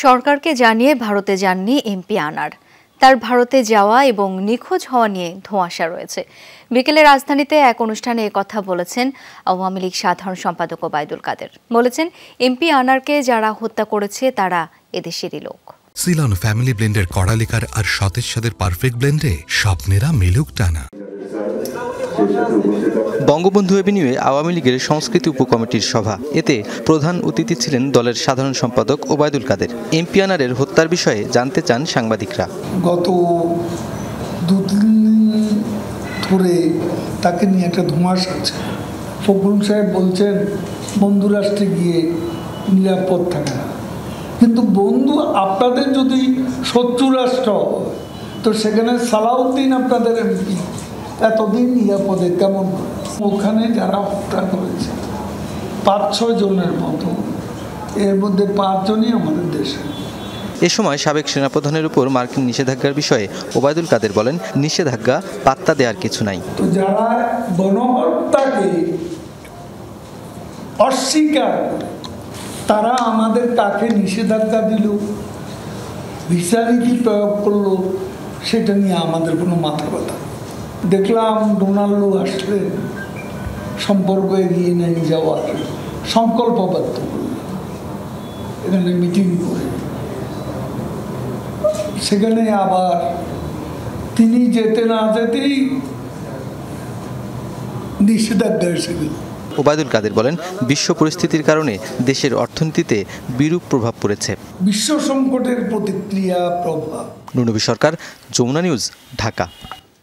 সরকারকে জানিয়ে ভারতে যাননি এমপি আনার। তার ভারতে যাওয়া এবং নিখোঁজ হওয়া নিয়ে ধোঁয়াশা রয়েছে। বিকেলে রাজধানীতে এক অনুষ্ঠানে কথা বলেছেন আওয়ামী লীগ সাধারণ সম্পাদক ওবায়দুল কাদের। বলেছেন, এমপি আনারকে যারা হত্যা করেছে তারা এদেশেরই লোক। সিলন ফ্যামিলি ব্লেন্ডের কড়ালিকার আর সতেজ স্বাদের পারফেক্ট ব্লেন্ডে স্বপ্নেরা মেলুক টানা। বঙ্গবন্ধু এভিনিউয়ে আওয়ামী লীগের সংস্কৃতি উপকমিটির সভা। এতে প্রধান অতিথি ছিলেন দলের সাধারণ সম্পাদক ওবায়দুল কাদের। এমপি আনারের হত্যার বিষয়ে জানতে চান সাংবাদিকরা। গত দুদিন ধরে তাকে নিয়ে একটা ধোঁয়াশা আছে। ফখরুল সাহেব বলছেন বন্ধু রাষ্ট্রে গিয়ে নিরাপদ থাকে না, কিন্তু বন্ধু আপনাদের যদি শত্রু রাষ্ট্র তো সেখানে সালাউদ্দিন আপনাদের এমপি এতদিন নিরাপদে কেমন? ওখানে যারা হত্যা করেছে ৫-৬ জনের মতো, এর মধ্যে ৫ জনই আমাদের দেশে। এ সময় সাবেক সেনাপ্রধানের উপর মার্কিন নিষেধাজ্ঞার বিষয়ে ওবায়দুল কাদের বলেন, নিষেধাজ্ঞা পাত্তা দেওয়ার কিছু নাই। তো যারা গণহত্যাকে অস্বীকার, তারা আমাদের কাকে নিষেধাজ্ঞা দিল, ভিসা নীতি প্রয়োগ করলো, সেটা নিয়ে আমাদের কোনো মাথা ব্যথা। দেখলাম ডোনাল্ডো আসলেন, সম্পর্ক এগিয়ে নিয়ে যাওয়ার সংকল্পবদ্ধ করলেন, এখানে মিটিং করে। সেখানে আবার তিনি যেতে না যেতেই নিষেধাজ্ঞা এসে গেল। ওবায়দুল কাদের বলেন, বিশ্ব পরিস্থিতির কারণে দেশের অর্থনীতিতে বিরূপ প্রভাব পড়েছে। বিশ্ব সংকটের প্রতিক্রিয়া প্রভাব। নুনবী সরকার, যমুনা নিউজ, ঢাকা।